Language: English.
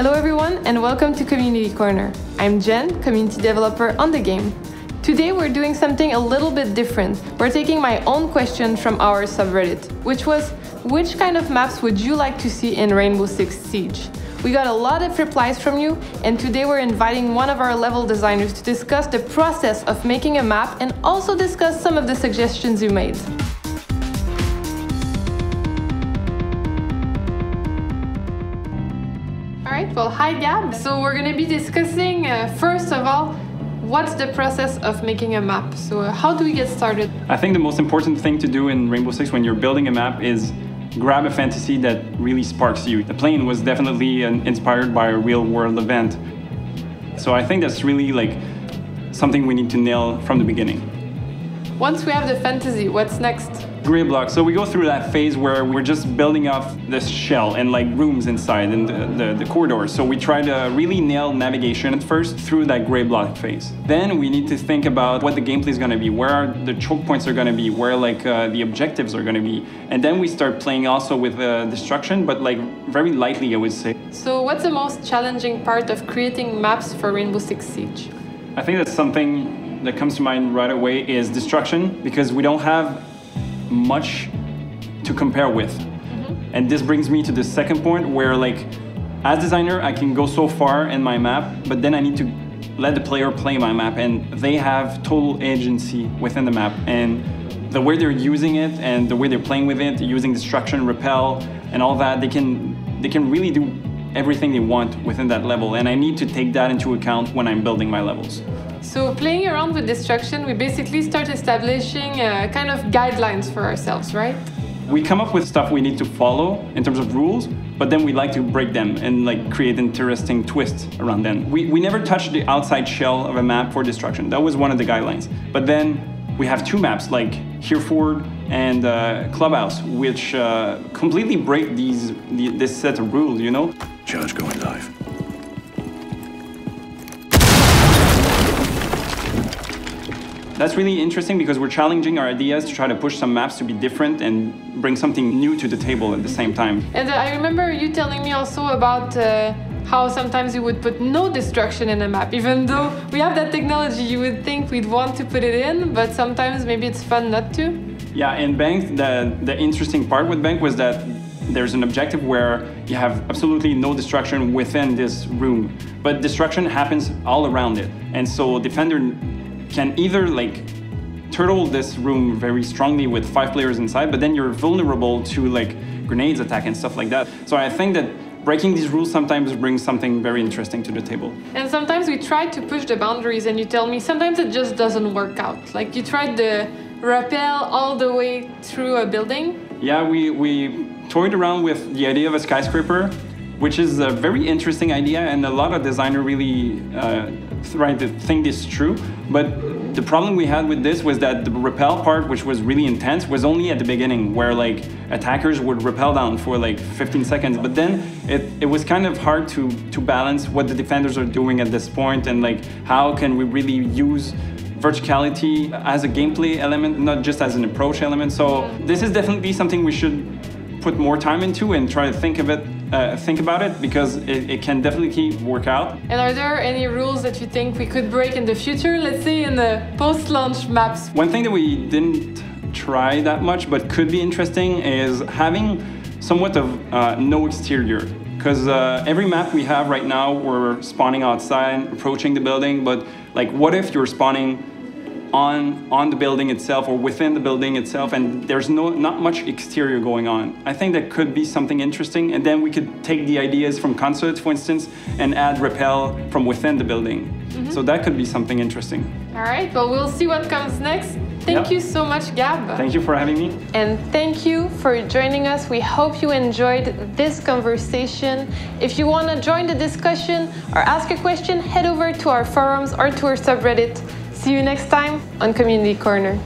Hello everyone and welcome to Community Corner. I'm Jen, community developer on the game. Today we're doing something a little bit different. We're taking my own question from our subreddit, which was, which kind of maps would you like to see in Rainbow Six Siege? We got a lot of replies from you, and today we're inviting one of our level designers to discuss the process of making a map and also discuss some of the suggestions you made. Alright, well, hi Gab. So we're going to be discussing, first of all, what's the process of making a map? So how do we get started? I think the most important thing to do in Rainbow Six when you're building a map is grab a fantasy that really sparks you. The plane was definitely inspired by a real-world event. So I think that's really like something we need to nail from the beginning. Once we have the fantasy, what's next? Grid block. So we go through that phase where we're just building up this shell and like rooms inside and the corridors. So we try to really nail navigation at first through that gray block phase. Then we need to think about what the gameplay is going to be, where the choke points are going to be, where like the objectives are going to be. And then we start playing also with destruction, but like very lightly, I would say. So what's the most challenging part of creating maps for Rainbow Six Siege? I think that's something that comes to mind right away is destruction, because we don't have much to compare with. And this brings me to the second point where like as designer I can go so far in my map, but then I need to let the player play my map and they have total agency within the map, and the way they're using it and the way they're playing with it, using destruction, repel and all that, they can really do everything they want within that level, and I need to take that into account when I'm building my levels. So playing around with destruction, we basically start establishing kind of guidelines for ourselves, right? We come up with stuff we need to follow in terms of rules, but then we like to break them and like create interesting twists around them. We never touch the outside shell of a map for destruction. That was one of the guidelines. But then we have two maps like Hereford and Clubhouse, which completely break this set of rules, you know? Charge going live. That's really interesting because we're challenging our ideas to try to push some maps to be different and bring something new to the table at the same time. And I remember you telling me also about how sometimes you would put no destruction in a map. Even though we have that technology, you would think we'd want to put it in, but sometimes maybe it's fun not to. Yeah, in Bank, the interesting part with Bank was that there's an objective where you have absolutely no destruction within this room, but destruction happens all around it. And so Defender can either like turtle this room very strongly with 5 players inside, but then you're vulnerable to like grenades attack and stuff like that. So I think that breaking these rules sometimes brings something very interesting to the table. And sometimes we try to push the boundaries and you tell me sometimes it just doesn't work out. Like you tried the rappel all the way through a building. Yeah, we toyed around with the idea of a skyscraper, which is a very interesting idea, and a lot of designers really tried to think this through. But the problem we had with this was that the rappel part, which was really intense, was only at the beginning, where like attackers would rappel down for like 15 seconds. But then it was kind of hard to balance what the defenders are doing at this point, and like how can we really use verticality as a gameplay element, not just as an approach element. So this is definitely something we should put more time into and try to think about it, because it can definitely work out. And are there any rules that you think we could break in the future, let's say in the post-launch maps? One thing that we didn't try that much but could be interesting is having somewhat of no exterior. Because every map we have right now, we're spawning outside, approaching the building, but like what if you're spawning on the building itself or within the building itself, and there's not much exterior going on? I think that could be something interesting, and then we could take the ideas from concerts, for instance, and add rappel from within the building. So that could be something interesting. All right, well, we'll see what comes next. Thank you so much, Gab. Thank you for having me. And thank you for joining us. We hope you enjoyed this conversation. If you want to join the discussion or ask a question, head over to our forums or to our subreddit. See you next time on Community Corner.